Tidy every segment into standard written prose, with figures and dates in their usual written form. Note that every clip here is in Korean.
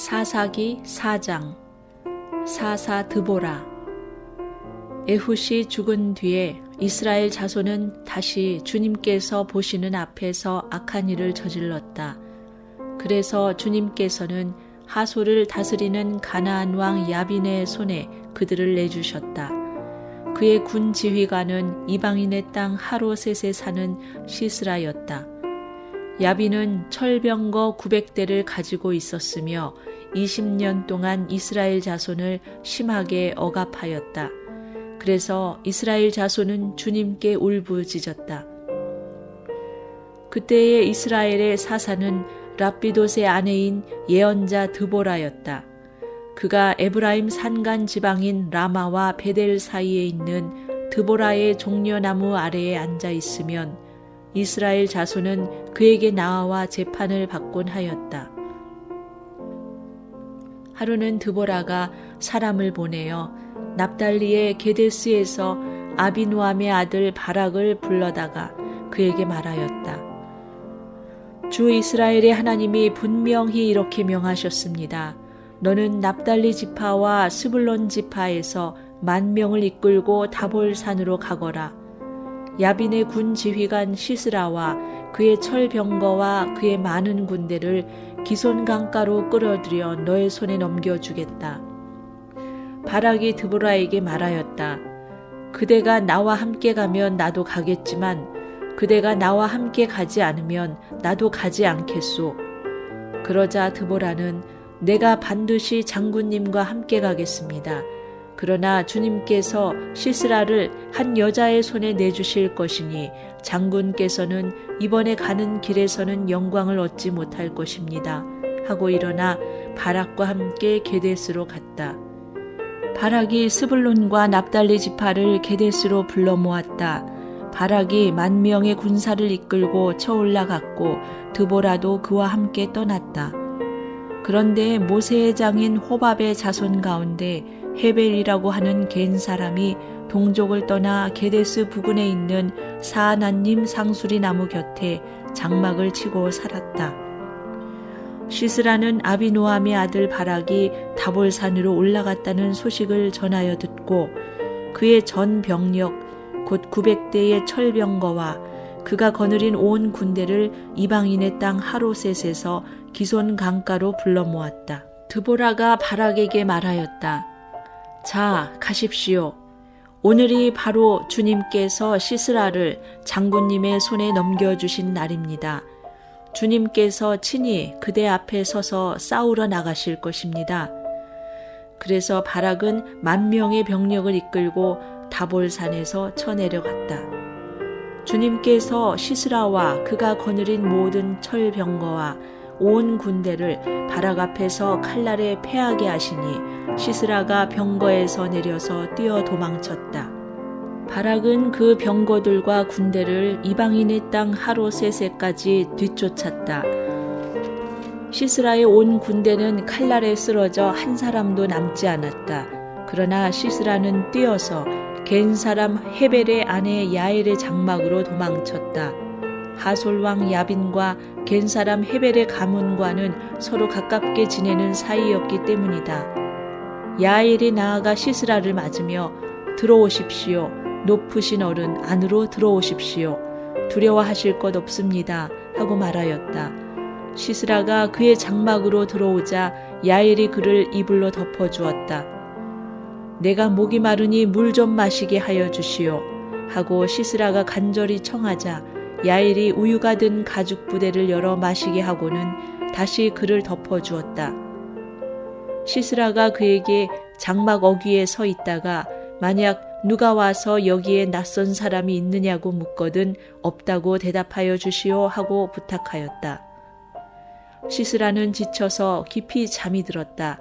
사사기 4장 사사 드보라. 에훗이 죽은 뒤에 이스라엘 자손은 다시 주님께서 보시는 앞에서 악한 일을 저질렀다. 그래서 주님께서는 하솔을 다스리는 가나안 왕 야빈의 손에 그들을 내주셨다. 그의 군 지휘관은 이방인의 땅 하로셋에 사는 시스라였다. 야빈은 철병거 900대를 가지고 있었으며 20년 동안 이스라엘 자손을 심하게 억압하였다. 그래서 이스라엘 자손은 주님께 울부짖었다. 그때의 이스라엘의 사사는 랍비돗의 아내인 예언자 드보라였다. 그가 에브라임 산간 지방인 라마와 베델 사이에 있는 드보라의 종려나무 아래에 앉아 있으면 이스라엘 자손은 그에게 나와 재판을 받곤 하였다. 하루는 드보라가 사람을 보내어 납달리의 게데스에서 아비노함의 아들 바락을 불러다가 그에게 말하였다. 주 이스라엘의 하나님이 분명히 이렇게 명하셨습니다. 너는 납달리 지파와 스불론 지파에서 10,000명을 이끌고 다볼산으로 가거라. 야빈의 군 지휘관 시스라와 그의 철병거와 그의 많은 군대를 기손 강가로 끌어들여 너의 손에 넘겨주겠다. 바락이 드보라에게 말하였다. 그대가 나와 함께 가면 나도 가겠지만 그대가 나와 함께 가지 않으면 나도 가지 않겠소. 그러자 드보라는 내가 반드시 장군님과 함께 가겠습니다. 그러나 주님께서 시스라를 한 여자의 손에 내주실 것이니 장군께서는 이번에 가는 길에서는 영광을 얻지 못할 것입니다. 하고 일어나 바락과 함께 게데스로 갔다. 바락이 스불론과 납달리 지파를 게데스로 불러 모았다. 바락이 10,000명의 군사를 이끌고 쳐올라갔고 드보라도 그와 함께 떠났다. 그런데 모세의 장인 호밥의 자손 가운데 헤벨이라고 하는 겐 사람이 동족을 떠나 게데스 부근에 있는 사하나님 상수리 나무 곁에 장막을 치고 살았다. 시스라는 아비노함의 아들 바락이 다볼산으로 올라갔다는 소식을 전하여 듣고 그의 전 병력 곧 900대의 철병거와 그가 거느린 온 군대를 이방인의 땅 하로셋에서 기손 강가로 불러 모았다. 드보라가 바락에게 말하였다. 자, 가십시오. 오늘이 바로 주님께서 시스라를 장군님의 손에 넘겨주신 날입니다. 주님께서 친히 그대 앞에 서서 싸우러 나가실 것입니다. 그래서 바락은 10,000명의 병력을 이끌고 다볼산에서 쳐내려갔다. 주님께서 시스라와 그가 거느린 모든 철병거와 온 군대를 바락 앞에서 칼날에 패하게 하시니 시스라가 병거에서 내려서 뛰어 도망쳤다. 바락은 그 병거들과 군대를 이방인의 땅 하로셋에까지 뒤쫓았다. 시스라의 온 군대는 칼날에 쓰러져 한 사람도 남지 않았다. 그러나 시스라는 뛰어서 겐 사람 헤벨의 아내 야엘의 장막으로 도망쳤다. 하솔 왕 야빈과 겐 사람 헤벨의 가문과는 서로 가깝게 지내는 사이였기 때문이다. 야엘이 나아가 시스라를 맞으며 들어오십시오. 높으신 어른 안으로 들어오십시오. 두려워하실 것 없습니다. 하고 말하였다. 시스라가 그의 장막으로 들어오자 야엘이 그를 이불로 덮어주었다. 내가 목이 마르니 물 좀 마시게 하여 주시오. 하고 시스라가 간절히 청하자 야엘이 우유가 든 가죽 부대를 열어 마시게 하고는 다시 그를 덮어주었다. 시스라가 그에게 장막 어귀에 서 있다가 만약 누가 와서 여기에 낯선 사람이 있느냐고 묻거든 없다고 대답하여 주시오 하고 부탁하였다. 시스라는 지쳐서 깊이 잠이 들었다.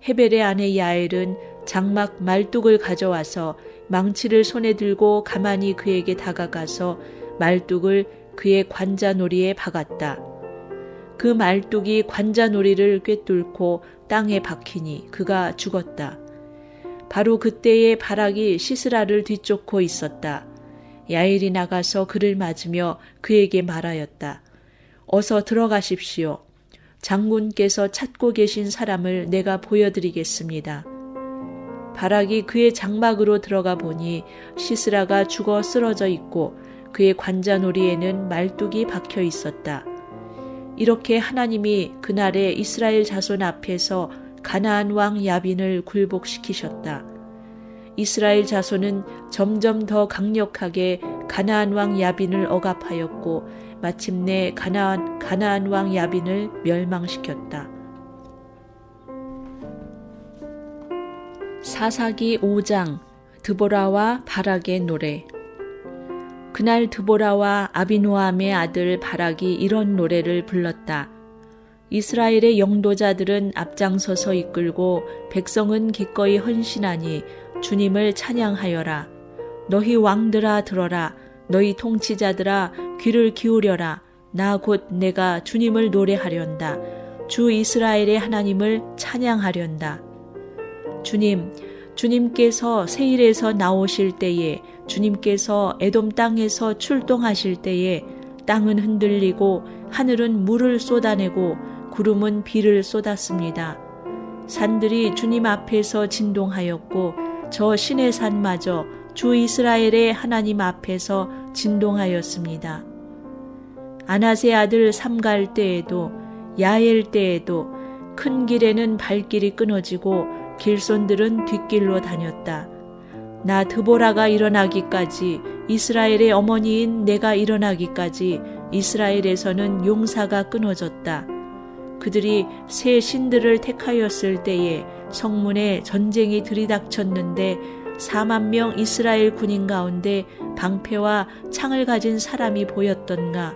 헤벨의 아내 야엘은 장막 말뚝을 가져와서 망치를 손에 들고 가만히 그에게 다가가서 말뚝을 그의 관자놀이에 박았다. 그 말뚝이 관자놀이를 꿰뚫고 땅에 박히니 그가 죽었다. 바로 그때에 바락이 시스라를 뒤쫓고 있었다. 야엘이 나가서 그를 맞으며 그에게 말하였다. 어서 들어가십시오. 장군께서 찾고 계신 사람을 내가 보여드리겠습니다. 바락이 그의 장막으로 들어가 보니 시스라가 죽어 쓰러져 있고 그의 관자놀이에는 말뚝이 박혀 있었다. 이렇게 하나님이 그날에 이스라엘 자손 앞에서 가나안 왕 야빈을 굴복시키셨다. 이스라엘 자손은 점점 더 강력하게 가나안 왕 야빈을 억압하였고 마침내 가나안 왕 야빈을 멸망시켰다. 사사기 5장 드보라와 바락의 노래. 그날 드보라와 아비노함의 아들 바락이 이런 노래를 불렀다. 이스라엘의 영도자들은 앞장서서 이끌고 백성은 기꺼이 헌신하니 주님을 찬양하여라. 너희 왕들아 들어라. 너희 통치자들아 귀를 기울여라. 나 곧 내가 주님을 노래하련다. 주 이스라엘의 하나님을 찬양하련다. 주님께서 세일에서 나오실 때에, 주님께서 에돔 땅에서 출동하실 때에 땅은 흔들리고 하늘은 물을 쏟아내고 구름은 비를 쏟았습니다. 산들이 주님 앞에서 진동하였고 저 신의 산마저 주 이스라엘의 하나님 앞에서 진동하였습니다. 아나세 아들 삼갈 때에도 야엘 때에도 큰 길에는 발길이 끊어지고 길손들은 뒷길로 다녔다. 나 드보라가 일어나기까지, 이스라엘의 어머니인 내가 일어나기까지 이스라엘에서는 용사가 끊어졌다. 그들이 새 신들을 택하였을 때에 성문에 전쟁이 들이닥쳤는데 4만 명 이스라엘 군인 가운데 방패와 창을 가진 사람이 보였던가.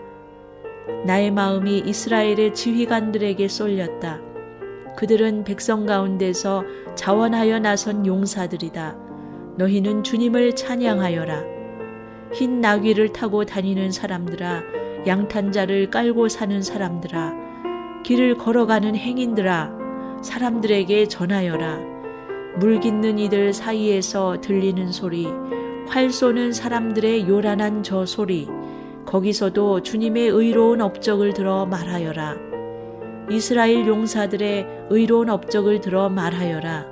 나의 마음이 이스라엘의 지휘관들에게 쏠렸다. 그들은 백성 가운데서 자원하여 나선 용사들이다. 너희는 주님을 찬양하여라. 흰 나귀를 타고 다니는 사람들아, 양탄자를 깔고 사는 사람들아, 길을 걸어가는 행인들아, 사람들에게 전하여라. 물 깃는 이들 사이에서 들리는 소리, 활 쏘는 사람들의 요란한 저 소리, 거기서도 주님의 의로운 업적을 들어 말하여라. 이스라엘 용사들의 의로운 업적을 들어 말하여라.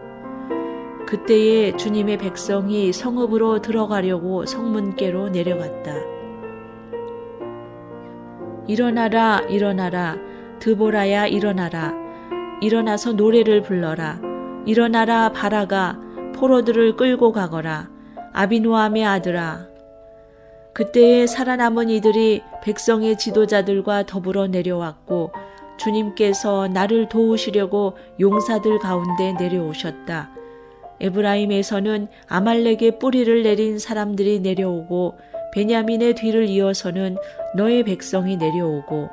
그때에 주님의 백성이 성읍으로 들어가려고 성문께로 내려갔다. 일어나라, 일어나라. 드보라야 일어나라. 일어나서 노래를 불러라. 일어나라 바라가 포로들을 끌고 가거라. 아비노함의 아들아. 그때에 살아남은 이들이 백성의 지도자들과 더불어 내려왔고 주님께서 나를 도우시려고 용사들 가운데 내려오셨다. 에브라임에서는 아말렉의 뿌리를 내린 사람들이 내려오고 베냐민의 뒤를 이어서는 너의 백성이 내려오고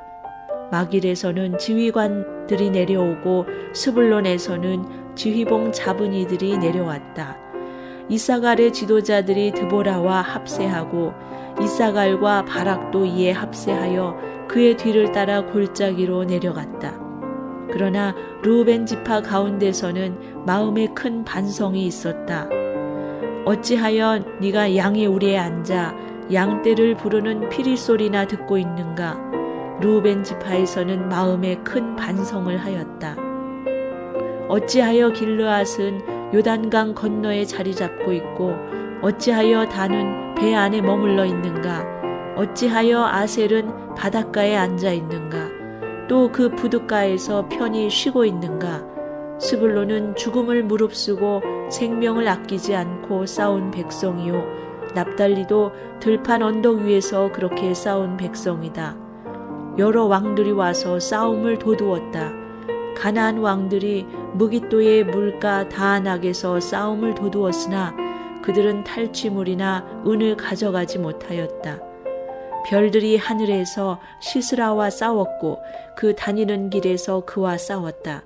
마길에서는 지휘관들이 내려오고 스불론에서는 지휘봉 잡은 이들이 내려왔다. 이사갈의 지도자들이 드보라와 합세하고 이사갈과 바락도 이에 합세하여 그의 뒤를 따라 골짜기로 내려갔다. 그러나 르우벤 지파 가운데서는 마음에 큰 반성이 있었다. 어찌하여 네가 양의 우리에 앉아 양떼를 부르는 피리 소리나 듣고 있는가? 르우벤 지파에서는 마음에 큰 반성을 하였다. 어찌하여 길르앗은 요단강 건너에 자리 잡고 있고 어찌하여 단은 배 안에 머물러 있는가? 어찌하여 아셀은 바닷가에 앉아 있는가? 또 그 부둣가에서 편히 쉬고 있는가? 스불론은 죽음을 무릅쓰고 생명을 아끼지 않고 싸운 백성이요 납달리도 들판 언덕 위에서 그렇게 싸운 백성이다. 여러 왕들이 와서 싸움을 도두었다. 가나안 왕들이 무깃도의 물가 다안악에서 싸움을 도두었으나 그들은 탈취물이나 은을 가져가지 못하였다. 별들이 하늘에서 시스라와 싸웠고 그 다니는 길에서 그와 싸웠다.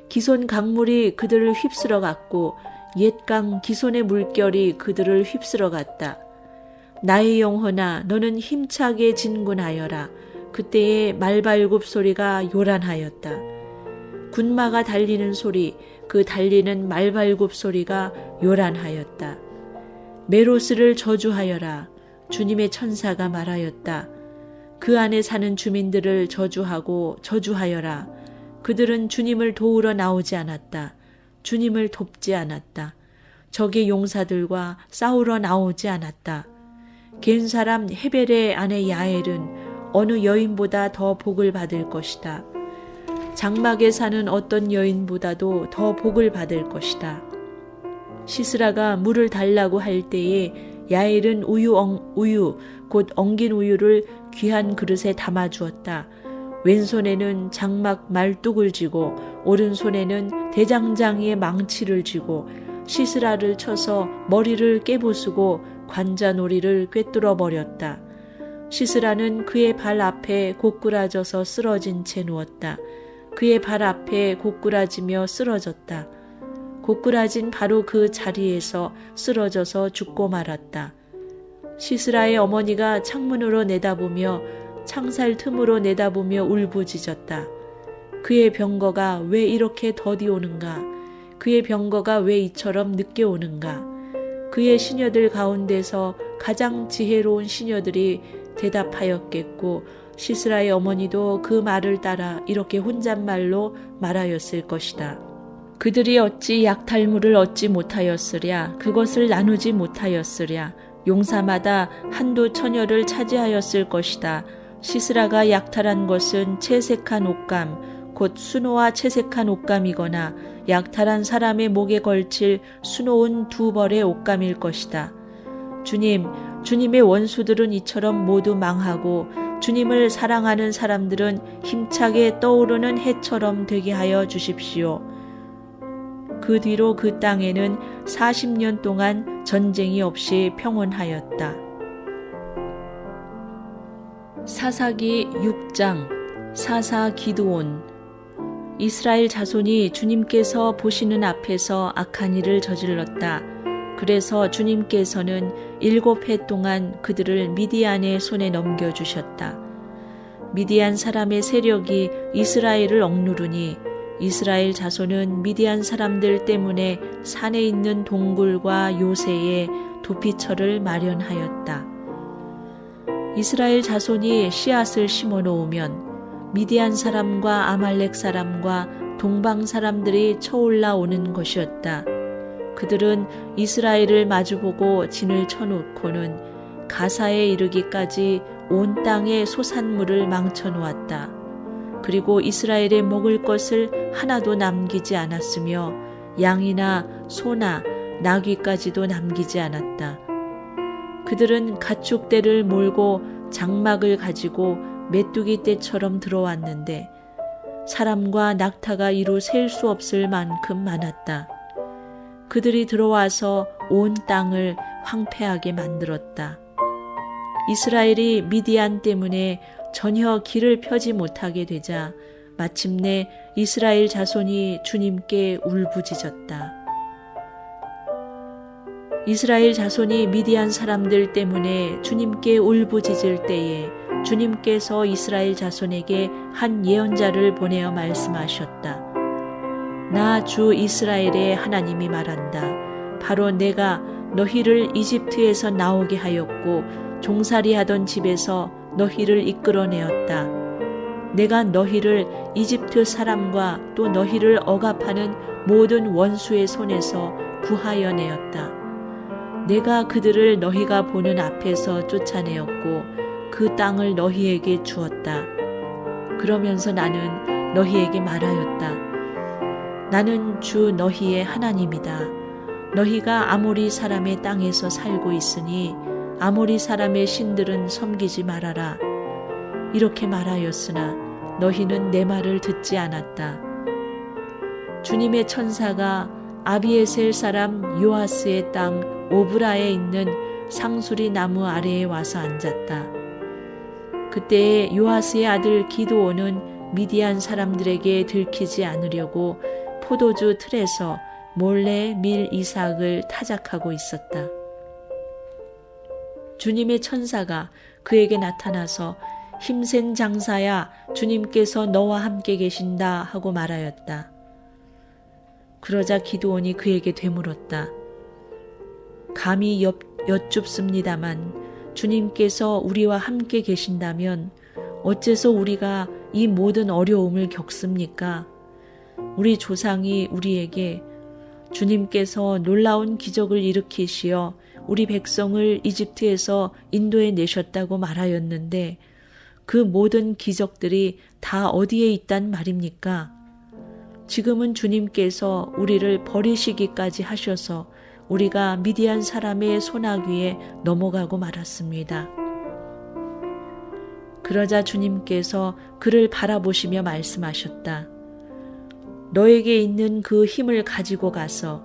기손 강물이 그들을 휩쓸어 갔고 옛강 기손의 물결이 그들을 휩쓸어 갔다. 나의 영혼아 너는 힘차게 진군하여라. 그때의 말발굽 소리가 요란하였다. 군마가 달리는 소리, 그 달리는 말발굽 소리가 요란하였다. 메로스를 저주하여라. 주님의 천사가 말하였다. 그 안에 사는 주민들을 저주하고 저주하여라. 그들은 주님을 도우러 나오지 않았다. 주님을 돕지 않았다. 적의 용사들과 싸우러 나오지 않았다. 겐 사람 헤벨의 아내 야엘은 어느 여인보다 더 복을 받을 것이다. 장막에 사는 어떤 여인보다도 더 복을 받을 것이다. 시스라가 물을 달라고 할 때에 야엘은 우유 곧 엉긴 우유를 귀한 그릇에 담아주었다. 왼손에는 장막 말뚝을 쥐고 오른손에는 대장장이의 망치를 쥐고 시스라를 쳐서 머리를 깨부수고 관자놀이를 꿰뚫어 버렸다. 시스라는 그의 발 앞에 고꾸라져서 쓰러진 채 누웠다. 그의 발 앞에 고꾸라지며 쓰러졌다. 고꾸라진 바로 그 자리에서 쓰러져서 죽고 말았다. 시스라의 어머니가 창문으로 내다보며 창살 틈으로 내다보며 울부짖었다. 그의 병거가 왜 이렇게 더디 오는가? 그의 병거가 왜 이처럼 늦게 오는가? 그의 시녀들 가운데서 가장 지혜로운 시녀들이 대답하였겠고 시스라의 어머니도 그 말을 따라 이렇게 혼잣말로 말하였을 것이다. 그들이 어찌 약탈물을 얻지 못하였으랴? 그것을 나누지 못하였으랴? 용사마다 한두 처녀를 차지하였을 것이다. 시스라가 약탈한 것은 채색한 옷감, 곧 수노와 채색한 옷감이거나 약탈한 사람의 목에 걸칠 수놓은 두 벌의 옷감일 것이다. 주님의 원수들은 이처럼 모두 망하고 주님을 사랑하는 사람들은 힘차게 떠오르는 해처럼 되게 하여 주십시오. 그 뒤로 그 땅에는 40년 동안 전쟁이 없이 평온하였다. 사사기 6장 사사 기드온. 이스라엘 자손이 주님께서 보시는 앞에서 악한 일을 저질렀다. 그래서 주님께서는 7해 동안 그들을 미디안의 손에 넘겨주셨다. 미디안 사람의 세력이 이스라엘을 억누르니 이스라엘 자손은 미디안 사람들 때문에 산에 있는 동굴과 요새에 도피처를 마련하였다. 이스라엘 자손이 씨앗을 심어 놓으면 미디안 사람과 아말렉 사람과 동방 사람들이 쳐올라 오는 것이었다. 그들은 이스라엘을 마주보고 진을 쳐놓고는 가사에 이르기까지 온 땅의 소산물을 망쳐놓았다. 그리고 이스라엘에 먹을 것을 하나도 남기지 않았으며 양이나 소나 나귀까지도 남기지 않았다. 그들은 가축대를 몰고 장막을 가지고 메뚜기 떼처럼 들어왔는데 사람과 낙타가 이루 셀 수 없을 만큼 많았다. 그들이 들어와서 온 땅을 황폐하게 만들었다. 이스라엘이 미디안 때문에 전혀 길을 펴지 못하게 되자 마침내 이스라엘 자손이 주님께 울부짖었다. 이스라엘 자손이 미디안 사람들 때문에 주님께 울부짖을 때에 주님께서 이스라엘 자손에게 한 예언자를 보내어 말씀하셨다. 나 주 이스라엘의 하나님이 말한다. 바로 내가 너희를 이집트에서 나오게 하였고 종살이하던 집에서 너희를 이끌어내었다. 내가 너희를 이집트 사람과 또 너희를 억압하는 모든 원수의 손에서 구하여 내었다. 내가 그들을 너희가 보는 앞에서 쫓아내었고 그 땅을 너희에게 주었다. 그러면서 나는 너희에게 말하였다. 나는 주 너희의 하나님이다. 너희가 아모리 사람의 땅에서 살고 있으니 아모리 사람의 신들은 섬기지 말아라. 이렇게 말하였으나 너희는 내 말을 듣지 않았다. 주님의 천사가 아비에셀 사람 요아스의 땅 오브라에 있는 상수리 나무 아래에 와서 앉았다. 그때에 요아스의 아들 기드온은 미디안 사람들에게 들키지 않으려고 포도주 틀에서 몰래 밀 이삭을 타작하고 있었다. 주님의 천사가 그에게 나타나서 힘센 장사야, 주님께서 너와 함께 계신다 하고 말하였다. 그러자 기드온이 그에게 되물었다. 감히 여쭙습니다만 주님께서 우리와 함께 계신다면 어째서 우리가 이 모든 어려움을 겪습니까? 우리 조상이 우리에게 주님께서 놀라운 기적을 일으키시어 우리 백성을 이집트에서 인도해 내셨다고 말하였는데 그 모든 기적들이 다 어디에 있단 말입니까? 지금은 주님께서 우리를 버리시기까지 하셔서 우리가 미디안 사람의 손아귀에 넘어가고 말았습니다. 그러자 주님께서 그를 바라보시며 말씀하셨다. 너에게 있는 그 힘을 가지고 가서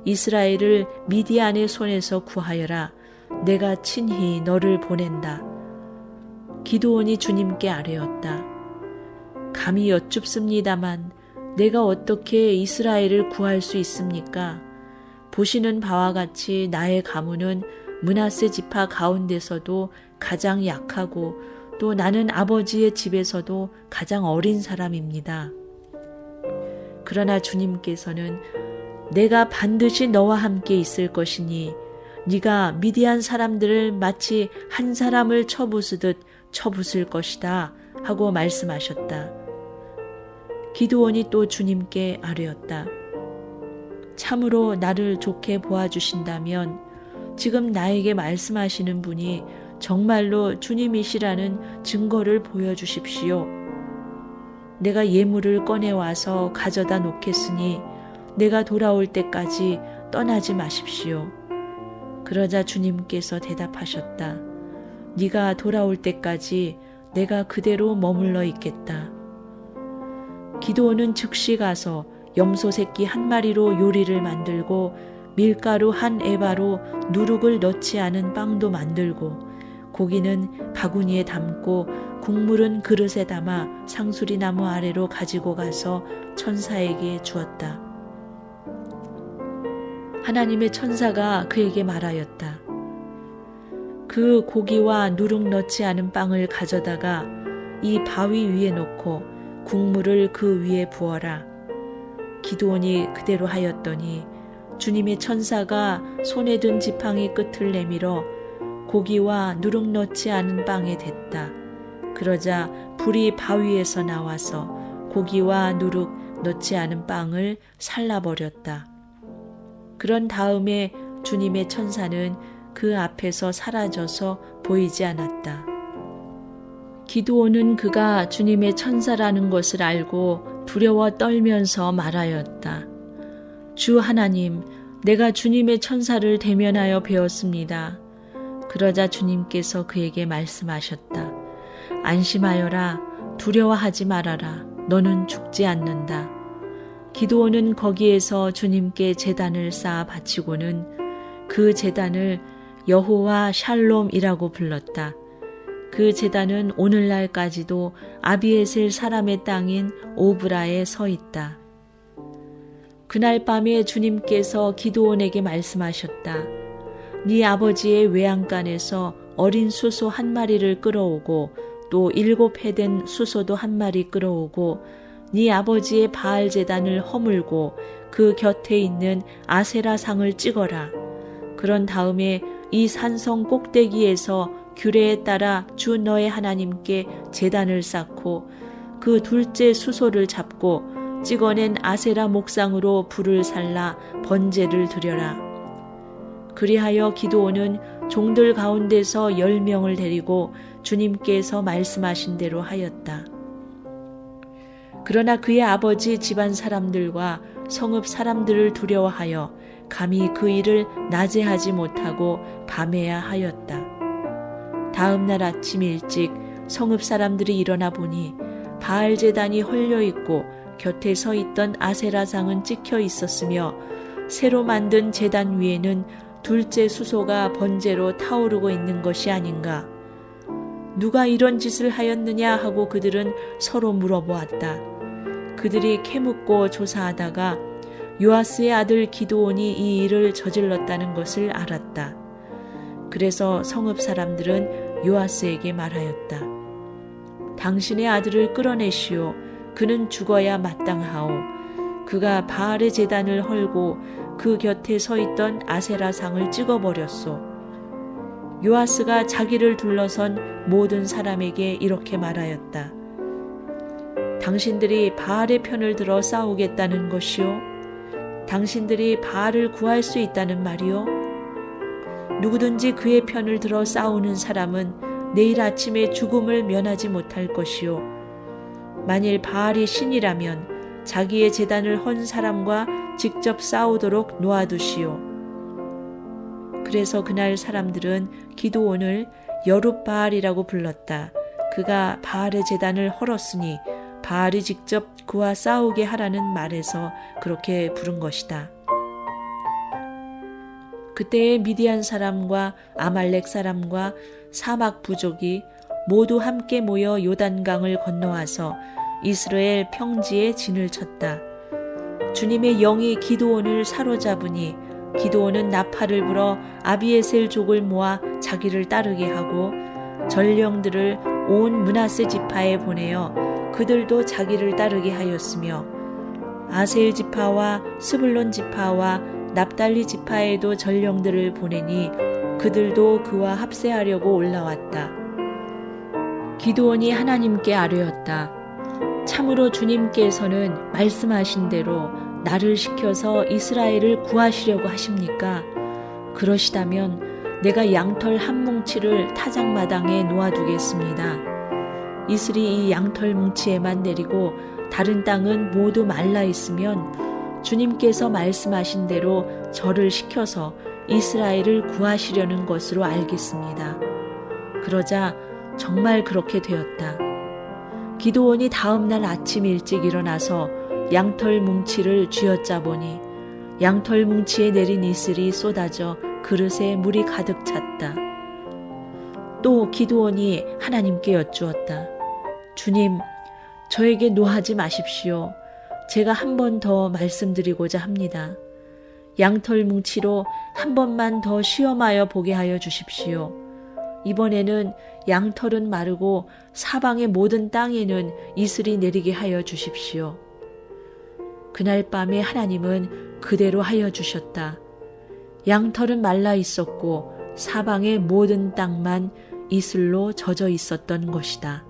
이스라엘을 미디안의 손에서 구하여라. 내가 친히 너를 보낸다. 기드온이 주님께 아뢰었다. 감히 여쭙습니다만 내가 어떻게 이스라엘을 구할 수 있습니까? 보시는 바와 같이 나의 가문은 므낫세 지파 가운데서도 가장 약하고 또 나는 아버지의 집에서도 가장 어린 사람입니다. 그러나 주님께서는 내가 반드시 너와 함께 있을 것이니 네가 미디안 사람들을 마치 한 사람을 쳐부수듯 쳐부술 것이다 하고 말씀하셨다. 기드온이 또 주님께 아뢰었다. 참으로 나를 좋게 보아주신다면 지금 나에게 말씀하시는 분이 정말로 주님이시라는 증거를 보여주십시오. 내가 예물을 꺼내와서 가져다 놓겠으니 내가 돌아올 때까지 떠나지 마십시오. 그러자 주님께서 대답하셨다. 네가 돌아올 때까지 내가 그대로 머물러 있겠다. 기드온은 즉시 가서 염소 새끼 한 마리로 요리를 만들고 밀가루 한 에바로 누룩을 넣지 않은 빵도 만들고 고기는 바구니에 담고 국물은 그릇에 담아 상수리 나무 아래로 가지고 가서 천사에게 주었다. 하나님의 천사가 그에게 말하였다. 그 고기와 누룩 넣지 않은 빵을 가져다가 이 바위 위에 놓고 국물을 그 위에 부어라. 기드온이 그대로 하였더니 주님의 천사가 손에 든 지팡이 끝을 내밀어 고기와 누룩 넣지 않은 빵에 댔다. 그러자 불이 바위에서 나와서 고기와 누룩 넣지 않은 빵을 살라버렸다. 그런 다음에 주님의 천사는 그 앞에서 사라져서 보이지 않았다. 기드온은 그가 주님의 천사라는 것을 알고 두려워 떨면서 말하였다. 주 하나님, 내가 주님의 천사를 대면하여 배웠습니다. 그러자 주님께서 그에게 말씀하셨다. 안심하여라. 두려워하지 말아라. 너는 죽지 않는다. 기드온은 거기에서 주님께 제단을 쌓아 바치고는 그 제단을 여호와 샬롬이라고 불렀다. 그 제단은 오늘날까지도 아비에셀 사람의 땅인 오브라에 서 있다. 그날 밤에 주님께서 기드온에게 말씀하셨다. 네 아버지의 외양간에서 어린 수소 한 마리를 끌어오고 또 7해 된 수소도 한 마리 끌어오고 네 아버지의 바알 제단을 허물고 그 곁에 있는 아세라 상을 찍어라. 그런 다음에 이 산성 꼭대기에서 규례에 따라 주 너의 하나님께 제단을 쌓고 그 둘째 수소를 잡고 찍어낸 아세라 목상으로 불을 살라 번제를 드려라. 그리하여 기드온은 종들 가운데서 10명을 데리고 주님께서 말씀하신 대로 하였다. 그러나 그의 아버지 집안 사람들과 성읍 사람들을 두려워하여 감히 그 일을 낮에 하지 못하고 밤에야 하였다. 다음 날 아침 일찍 성읍 사람들이 일어나 보니 바알 제단이 헐려 있고 곁에 서 있던 아세라상은 찍혀 있었으며 새로 만든 제단 위에는 둘째 수소가 번제로 타오르고 있는 것이 아닌가. 누가 이런 짓을 하였느냐 하고 그들은 서로 물어보았다. 그들이 캐묻고 조사하다가 요아스의 아들 기드온이 이 일을 저질렀다는 것을 알았다. 그래서 성읍 사람들은 요아스에게 말하였다. 당신의 아들을 끌어내시오. 그는 죽어야 마땅하오. 그가 바알의 제단을 헐고 그 곁에 서 있던 아세라상을 찍어버렸소. 요아스가 자기를 둘러선 모든 사람에게 이렇게 말하였다. 당신들이 바알의 편을 들어 싸우겠다는 것이요? 당신들이 바알을 구할 수 있다는 말이요? 누구든지 그의 편을 들어 싸우는 사람은 내일 아침에 죽음을 면하지 못할 것이요. 만일 바알이 신이라면 자기의 제단을 헌 사람과 직접 싸우도록 놓아두시오. 그래서 그날 사람들은 기드온을 여룻바알이라고 불렀다. 그가 바알의 제단을 헐었으니 바알이 직접 그와 싸우게 하라는 말에서 그렇게 부른 것이다. 그때에 미디안 사람과 아말렉 사람과 사막 부족이 모두 함께 모여 요단강을 건너와서 이스라엘 평지에 진을 쳤다. 주님의 영이 기드온을 사로잡으니 기드온은 나팔을 불어 아비에셀족을 모아 자기를 따르게 하고 전령들을 온 므낫세 지파에 보내어 그들도 자기를 따르게 하였으며 아셀 지파와 스불론 지파와 납달리 지파에도 전령들을 보내니 그들도 그와 합세하려고 올라왔다. 기드온이 하나님께 아뢰었다. 참으로 주님께서는 말씀하신 대로 나를 시켜서 이스라엘을 구하시려고 하십니까? 그러시다면 내가 양털 한 뭉치를 타작마당에 놓아두겠습니다. 이슬이 이 양털 뭉치에만 내리고 다른 땅은 모두 말라 있으면 주님께서 말씀하신 대로 저를 시켜서 이스라엘을 구하시려는 것으로 알겠습니다. 그러자 정말 그렇게 되었다. 기드온이 다음 날 아침 일찍 일어나서 양털 뭉치를 쥐어짜보니 양털 뭉치에 내린 이슬이 쏟아져 그릇에 물이 가득 찼다. 또 기드온이 하나님께 여쭈었다. 주님, 저에게 노하지 마십시오. 제가 한 번 더 말씀드리고자 합니다. 양털 뭉치로 한 번만 더 시험하여 보게 하여 주십시오. 이번에는 양털은 마르고 사방의 모든 땅에는 이슬이 내리게 하여 주십시오. 그날 밤에 하나님은 그대로 하여 주셨다. 양털은 말라 있었고 사방의 모든 땅만 이슬로 젖어 있었던 것이다.